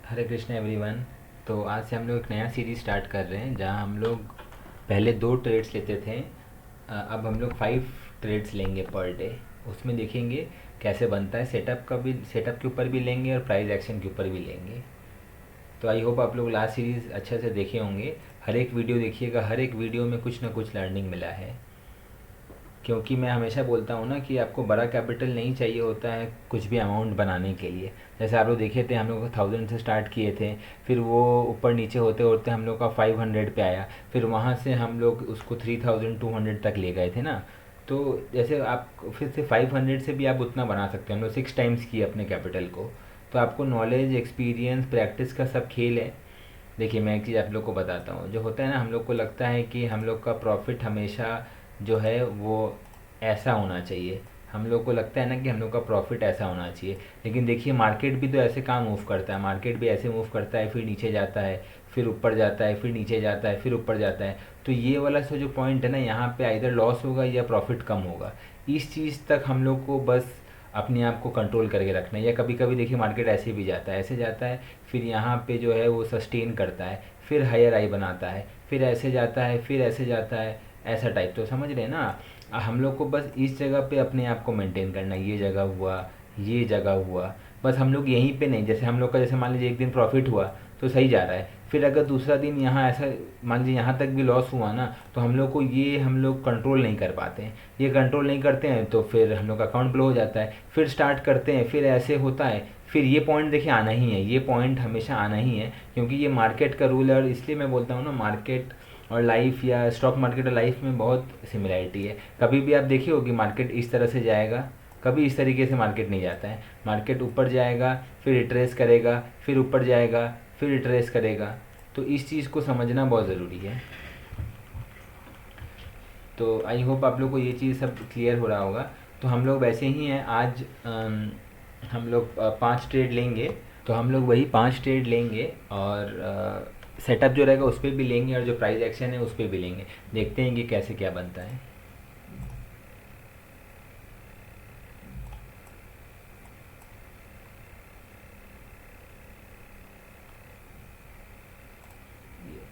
हरे Krishna everyone. तो आज से हम लोग एक नया सीरीज स्टार्ट कर रहे हैं जहां हम लोग पहले 2 ट्रेड्स लेते थे। अब हम लोग 5 ट्रेड्स लेंगे पर डे। उसमें देखेंगे कैसे बनता है। सेटअप के ऊपर भी लेंगे और प्राइस एक्शन के ऊपर भी लेंगे। तो आई होप आप लोग लास्ट सीरीज़ अच्छे से देखे होंगे। हर एक वीडियो देखिएगा, हर एक वीडियो में कुछ ना कुछ लर्निंग मिला है। क्योंकि मैं हमेशा बोलता हूँ ना कि आपको बड़ा कैपिटल नहीं चाहिए होता है कुछ भी अमाउंट बनाने के लिए। जैसे आप लोग देखे थे, हम लोग 1000 से स्टार्ट किए थे, फिर वो ऊपर नीचे होते होते हम लोग का 500 पे आया, फिर वहाँ से हम लोग उसको 3200 तक ले गए थे ना। तो जैसे आप फिर से 500 से भी आप उतना बना सकते हैं। हम लोग 6 टाइम्स किए अपने कैपिटल को। तो आपको नॉलेज, एक्सपीरियंस, प्रैक्टिस का सब खेल है। देखिए, मैं एक चीज़ आप लोग को बताता हूँ। जो होता है ना, हम लोग को लगता है कि हम लोग का प्रॉफिट हमेशा जो है वो ऐसा होना चाहिए। हम लोग को लगता है ना कि हम लोग का प्रॉफिट ऐसा होना चाहिए। लेकिन देखिए, मार्केट भी तो ऐसे काम मूव करता है। मार्केट भी ऐसे मूव करता है, फिर नीचे जाता है, फिर ऊपर जाता है, फिर नीचे जाता है, फिर ऊपर जाता है। तो ये वाला जो पॉइंट है ना, यहाँ पे आइदर लॉस होगा या प्रॉफिट कम होगा। इस चीज़ तक हम लोग को बस अपने आप को कंट्रोल करके रखना है। या कभी कभी देखिए, मार्केट ऐसे भी जाता है, ऐसे जाता है, फिर यहाँ पे जो है वो सस्टेन करता है, फिर हायर आई बनाता है, फिर ऐसे जाता है, फिर ऐसे जाता है। ऐसा टाइप, तो समझ रहे हैं ना। हम लोग को बस इस जगह पे अपने आप को मेंटेन करना है। ये जगह हुआ, ये जगह हुआ, बस हम लोग यहीं पे नहीं। जैसे हम लोग का, जैसे मान लीजिए एक दिन प्रॉफिट हुआ तो सही जा रहा है, फिर अगर दूसरा दिन यहाँ ऐसा मान लीजिए यहाँ तक भी लॉस हुआ ना, तो हम लोग कंट्रोल नहीं कर पाते हैं। ये कंट्रोल नहीं करते हैं तो फिर हम लोग का अकाउंट ब्लो हो जाता है। फिर स्टार्ट करते हैं, फिर ऐसे होता है। फिर ये पॉइंट देखिए आना ही है, ये पॉइंट हमेशा आना ही है, क्योंकि ये मार्केट का रूल है। और इसलिए मैं बोलता हूँ ना, मार्केट और लाइफ या स्टॉक मार्केट और लाइफ में बहुत सिमिलैरिटी है। कभी भी आप देखिए होगी मार्केट इस तरह से जाएगा, कभी इस तरीके से मार्केट नहीं जाता है। मार्केट ऊपर जाएगा, फिर रिट्रेस करेगा, फिर ऊपर जाएगा, फिर रिट्रेस करेगा। तो इस चीज़ को समझना बहुत ज़रूरी है। तो आई होप आप लोग को ये चीज़ सब क्लियर हो रहा होगा। तो हम लोग वैसे ही हैं आज। हम लोग 5 ट्रेड लेंगे। तो हम लोग वही 5 ट्रेड लेंगे और सेटअप जो रहेगा उस पर भी लेंगे, और जो प्राइस एक्शन है उस पर भी लेंगे। देखते हैं कि कैसे क्या बनता है।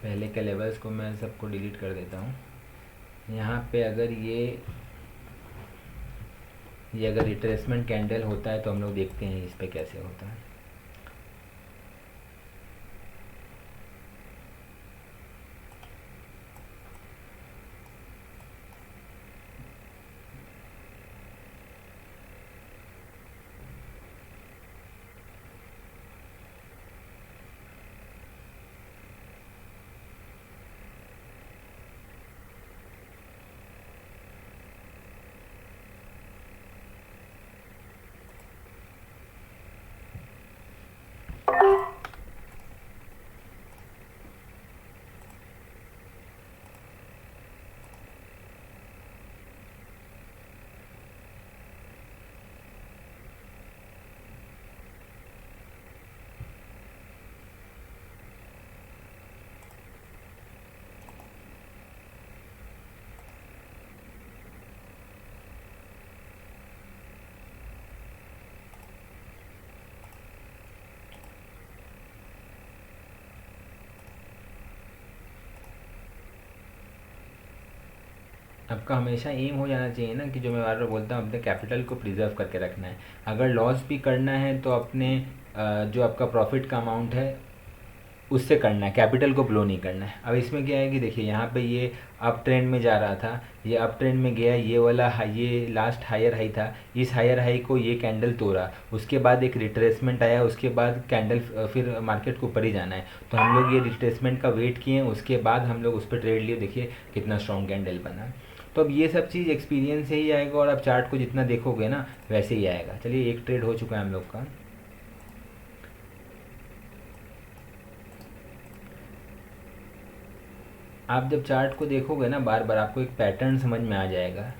पहले के लेवल्स को मैं सबको डिलीट कर देता हूँ। यहाँ पे अगर ये अगर रिट्रेसमेंट कैंडल होता है तो हम लोग देखते हैं इस पे कैसे होता है। आपका हमेशा एम हो जाना चाहिए ना, कि जो मैं बार बार बोलता हूँ, अपने कैपिटल को प्रिजर्व करके रखना है। अगर लॉस भी करना है तो अपने जो आपका प्रॉफिट का अमाउंट है उससे करना है, कैपिटल को ब्लो नहीं करना है। अब इसमें क्या है कि देखिए, यहाँ पे ये अप ट्रेंड में जा रहा था, ये अप ट्रेंड में गया, ये वाला ये लास्ट हायर हाई था। इस हायर हाई को ये कैंडल तोड़ा, उसके बाद एक रिट्रेसमेंट आया, उसके बाद कैंडल फिर मार्केट को ऊपर ही जाना है। तो हम लोग ये रिट्रेसमेंट का वेट किए, उसके बाद हम लोग उस पर ट्रेड लिए। देखिए कितना स्ट्रॉन्ग कैंडल बना। तो अब ये सब चीज़ एक्सपीरियंस से ही आएगा, और आप चार्ट को जितना देखोगे ना वैसे ही आएगा। चलिए, एक ट्रेड हो चुका है हम लोग का। आप जब चार्ट को देखोगे ना बार बार, आपको एक पैटर्न समझ में आ जाएगा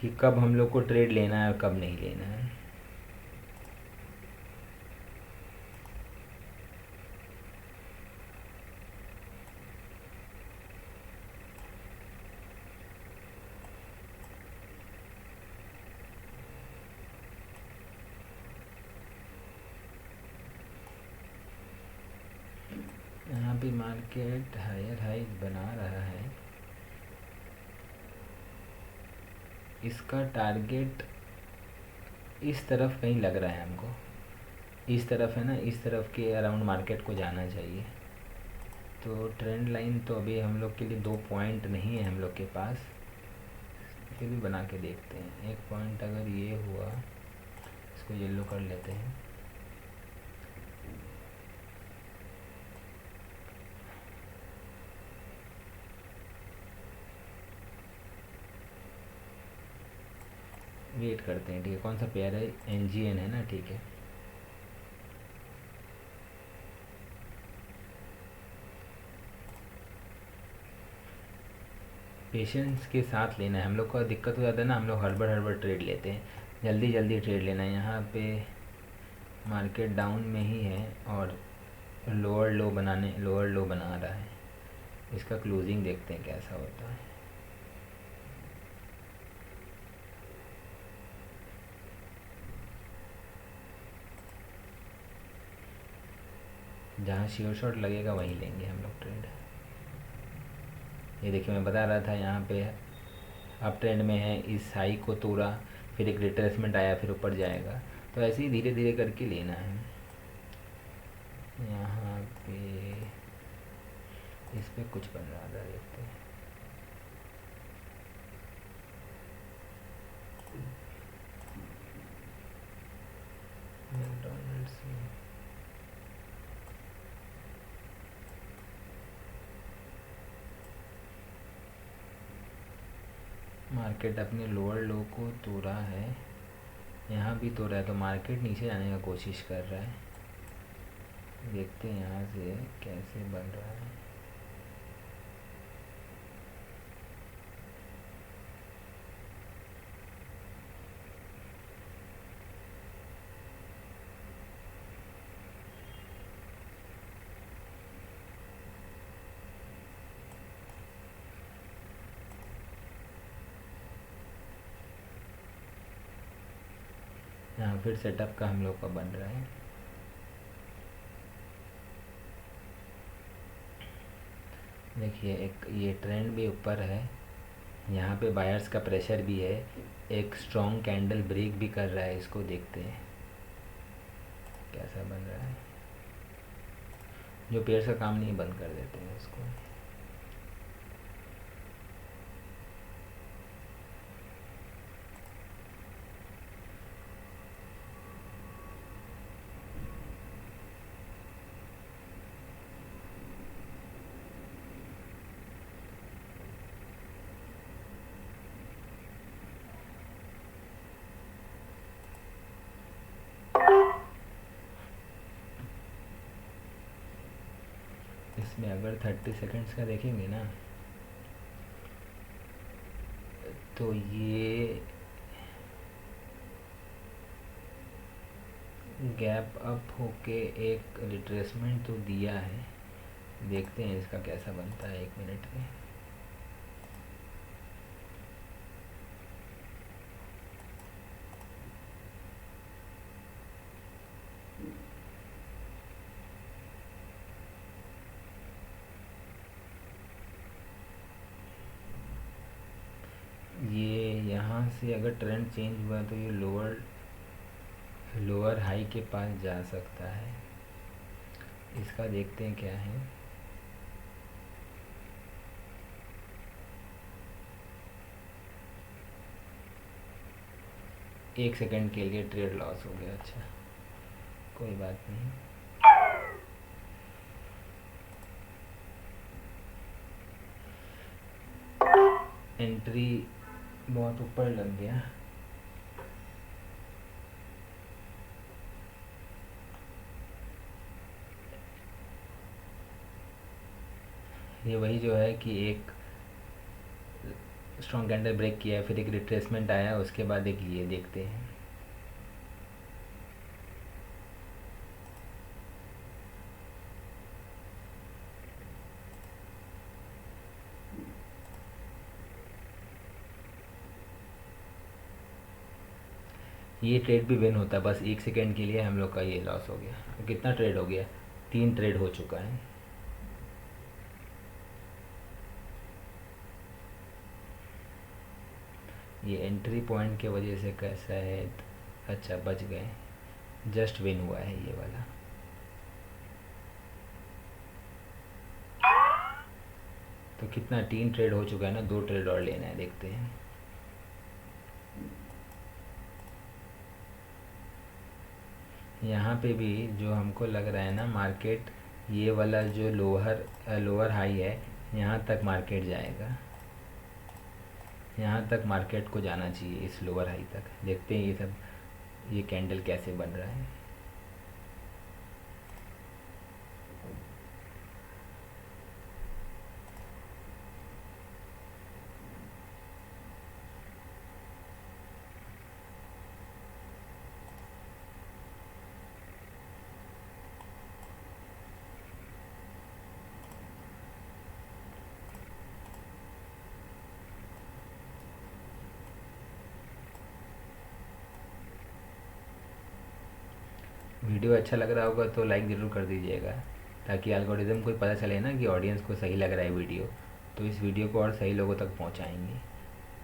कि कब हम लोग को ट्रेड लेना है और कब नहीं लेना है। यहाँ भी मार्केट हायर हाई बना रहा है। इसका टारगेट इस तरफ कहीं लग रहा है हमको, इस तरफ है ना, इस तरफ के अराउंड मार्केट को जाना चाहिए। तो ट्रेंड लाइन तो अभी हम लोग के लिए 2 पॉइंट नहीं है हम लोग के पास, फिर भी बना के देखते हैं। एक पॉइंट अगर ये हुआ, इसको येलो कर लेते हैं। वेट करते हैं, ठीक है। कौन सा पेयर है? NGN है ना, ठीक है। पेशेंस के साथ लेना है हम लोग का। दिक्कत हो जाता है ना, हम लोग हड़बड़ हड़बड़ ट्रेड लेते हैं, जल्दी जल्दी ट्रेड लेना है। यहाँ पे मार्केट डाउन में ही है और लोअर लो बना रहा है। इसका क्लोजिंग देखते हैं कैसा होता है। जहाँ श्योर शॉट लगेगा वहीं लेंगे हम लोग ट्रेड। ये देखिए, मैं बता रहा था यहाँ पे अप ट्रेंड में है, इस हाई को तोड़ा, फिर एक रिट्रेसमेंट आया, फिर ऊपर जाएगा। तो ऐसे ही धीरे धीरे करके लेना है। यहाँ पे इस पे कुछ बन रहा था, देखते हैं। मैकडॉनल्ड्स में मार्केट अपने लोअर लो को तोड़ा है, यहाँ भी तोड़ा है, तो मार्केट नीचे जाने का कोशिश कर रहा है। देखते हैं यहाँ से कैसे बन रहा है। यहाँ फिर सेटअप का हम लोग का बन रहा है। देखिए, एक ये ट्रेंड भी ऊपर है, यहाँ पे बायर्स का प्रेशर भी है, एक स्ट्रॉन्ग कैंडल ब्रेक भी कर रहा है। इसको देखते हैं कैसा बन रहा है। जो पेयर्स का काम नहीं, बंद कर देते हैं इसको। इसमें अगर 30 सेकंड्स का देखेंगे ना, तो ये गैप अप होके एक रिट्रेसमेंट तो दिया है। देखते हैं इसका कैसा बनता है 1 मिनट में। ये यहाँ से अगर ट्रेंड चेंज हुआ तो ये लोअर हाई के पास जा सकता है। इसका देखते हैं क्या है। एक सेकंड के लिए ट्रेड लॉस हो गया। अच्छा, कोई बात नहीं। एंट्री बहुत ऊपर लग गया। ये वही जो है कि एक स्ट्रॉन्ग कैंडल ब्रेक किया, फिर एक रिट्रेसमेंट आया, उसके बाद एक ये देखते हैं। ये ट्रेड भी विन होता है, बस 1 सेकंड के लिए हम लोग का ये लॉस हो गया। तो कितना ट्रेड हो गया? 3 ट्रेड हो चुका है। ये एंट्री पॉइंट के वजह से कैसा है, अच्छा बच गए, जस्ट विन हुआ है ये वाला। तो कितना 3 ट्रेड हो चुका है ना, 2 ट्रेड और लेना है, देखते हैं। यहाँ पे भी जो हमको लग रहा है ना, मार्केट ये वाला जो लोअर हाई है, यहाँ तक मार्केट जाएगा। यहाँ तक मार्केट को जाना चाहिए, इस लोअर हाई तक। देखते हैं ये कैंडल कैसे बन रहा है। वीडियो अच्छा लग रहा होगा तो लाइक ज़रूर कर दीजिएगा, ताकि एल्गोरिदम को पता चले ना कि ऑडियंस को सही लग रहा है वीडियो, तो इस वीडियो को और सही लोगों तक पहुंचाएंगे।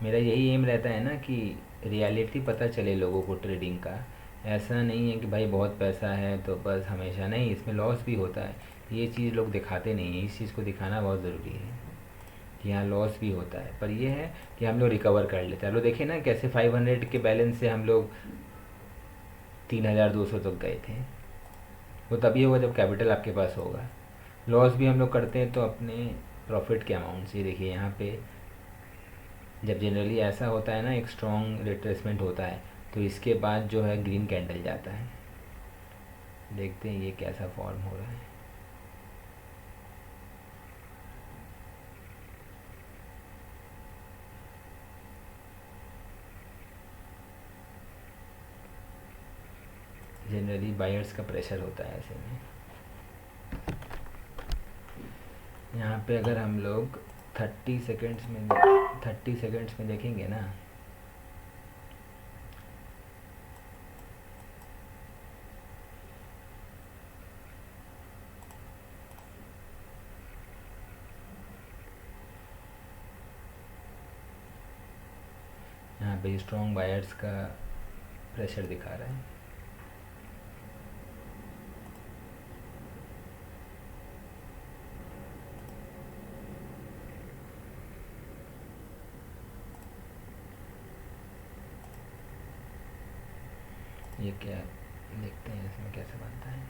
मेरा यही एम रहता है ना कि रियलिटी पता चले लोगों को ट्रेडिंग का। ऐसा नहीं है कि भाई बहुत पैसा है तो बस हमेशा, नहीं, इसमें लॉस भी होता है। ये चीज़ लोग दिखाते नहीं हैं, इस चीज़ को दिखाना बहुत ज़रूरी है कि यहाँ लॉस भी होता है। पर ये है कि हम लोग रिकवर कर लेते हैं। हम लोग देखें ना कैसे 500 के बैलेंस से हम लोग 3200 तक गए थे। वो तभी होगा जब कैपिटल आपके पास होगा। लॉस भी हम लोग करते हैं तो अपने प्रॉफिट के अमाउंट से। देखिए यहाँ पे जब जनरली ऐसा होता है ना, एक स्ट्रॉन्ग रिट्रेसमेंट होता है, तो इसके बाद जो है ग्रीन कैंडल जाता है। देखते हैं ये कैसा फॉर्म हो रहा है। जनरली बायर्स का प्रेशर होता है ऐसे में। यहाँ पे अगर हम लोग 30 सेकेंड्स में देखेंगे ना, यहाँ पे स्ट्रॉन्ग बायर्स का प्रेशर दिखा रहा है। ये क्या, देखते हैं इसमें कैसे बनता है।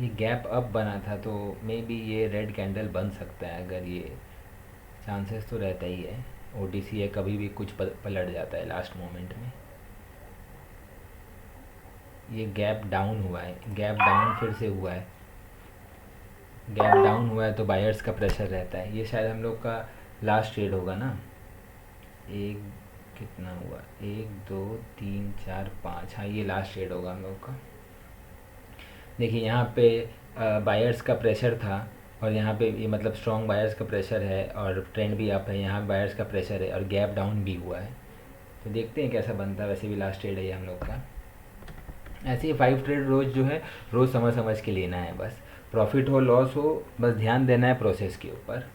ये गैप अप बना था तो मे बी ये रेड कैंडल बन सकता है। अगर ये चांसेस तो रहता ही है, ओटीसी है, कभी भी कुछ पलट जाता है लास्ट मोमेंट में। ये गैप डाउन हुआ है, गैप डाउन फिर से हुआ है। गैप डाउन हुआ है तो बायर्स का प्रेशर रहता है। ये शायद हम लोग का लास्ट ट्रेड होगा ना। एक कितना हुआ, 1 2 3 4 5, हाँ ये लास्ट ट्रेड होगा हम लोग का। देखिए यहाँ पे बायर्स का प्रेशर था, और यहाँ पे ये मतलब स्ट्रॉन्ग बायर्स का प्रेशर है, और ट्रेंड भी अप है। यहाँ बायर्स का प्रेशर है और गैप डाउन भी हुआ है। तो देखते हैं कैसा बनता है। वैसे भी लास्ट ट्रेड है ये हम लोग का। ऐसे ही 5 ट्रेड रोज़ जो है, रोज़ समझ समझ के लेना है बस। प्रॉफिट हो लॉस हो, बस ध्यान देना है प्रोसेस के ऊपर।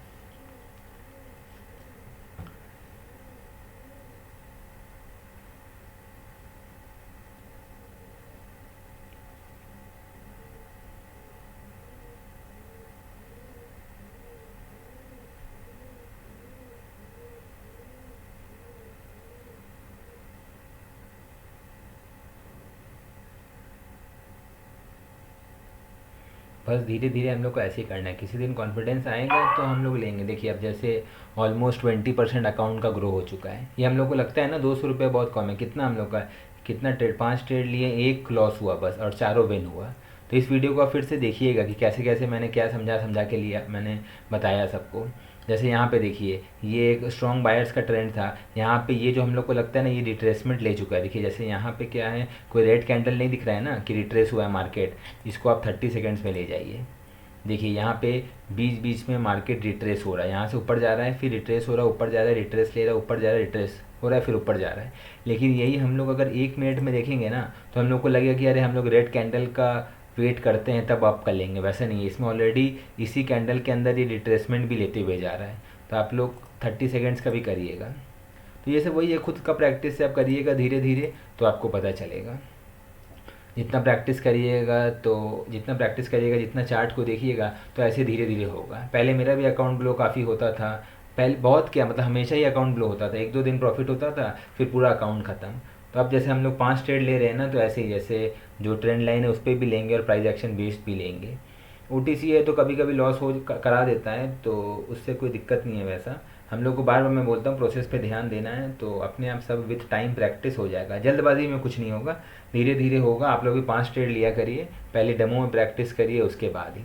बस धीरे धीरे हम लोग को ऐसे ही करना है। किसी दिन कॉन्फिडेंस आएगा तो हम लोग लेंगे। देखिए अब जैसे ऑलमोस्ट 20% अकाउंट का ग्रो हो चुका है। ये हम लोग को लगता है ना 200 रुपये बहुत कम है। कितना हम लोग का, कितना ट्रेड, 5 ट्रेड लिए, 1 लॉस हुआ बस, और चारों विन हुआ। तो इस वीडियो को आप फिर से देखिएगा कि कैसे कैसे मैंने क्या समझा समझा के लिया, मैंने बताया सबको। जैसे यहाँ पे देखिए ये एक स्ट्रॉन्ग बायर्स का ट्रेंड था। यहाँ पे ये जो हम लोग को लगता है ना, ये रिट्रेसमेंट ले चुका है। देखिए जैसे यहाँ पे क्या है, कोई रेड कैंडल नहीं दिख रहा है ना कि रिट्रेस हुआ है मार्केट। इसको आप 30 सेकेंड्स में ले जाइए। देखिए यहाँ पे बीच बीच में मार्केट रिट्रेस हो रहा है। यहाँ से ऊपर जा रहा है, फिर रिट्रेस हो रहा है, ऊपर जा रहा है, रिट्रेस ले रहा है, ऊपर जा रहा है, रिट्रेस हो रहा है, फिर ऊपर जा रहा है। लेकिन यही हम लोग अगर 1 मिनट में देखेंगे ना, तो हम लोग को लगेगा कि अरे हम लोग रेड कैंडल का वेट करते हैं तब आप कर लेंगे। वैसा नहीं है, इसमें ऑलरेडी इसी कैंडल के अंदर ये रिट्रेसमेंट भी लेते हुए जा रहा है। तो आप लोग 30 सेकेंड्स का भी करिएगा। तो ये सब वही है, खुद का प्रैक्टिस से आप करिएगा धीरे धीरे तो आपको पता चलेगा। जितना प्रैक्टिस करिएगा, जितना चार्ट को देखिएगा, तो ऐसे धीरे धीरे होगा। पहले मेरा भी अकाउंट ग्लो काफ़ी होता था, पहले बहुत क्या मतलब हमेशा ही अकाउंट ग्लो होता था, एक दो दिन प्रॉफिट होता था फिर पूरा अकाउंट ख़त्म। तो अब जैसे हम लोग 5 ट्रेड ले रहे हैं ना, तो ऐसे ही जैसे जो ट्रेंड लाइन है उस पर भी लेंगे और प्राइस एक्शन बेस्ड भी लेंगे। ओटीसी है तो कभी कभी लॉस हो करा देता है, तो उससे कोई दिक्कत नहीं है। वैसा हम लोग को बार बार मैं बोलता हूँ प्रोसेस पे ध्यान देना है, तो अपने आप सब विथ टाइम प्रैक्टिस हो जाएगा। जल्दबाजी में कुछ नहीं होगा, धीरे धीरे होगा। आप लोग भी 5 ट्रेड लिया करिए, पहले डेमो में प्रैक्टिस करिए, उसके बाद ही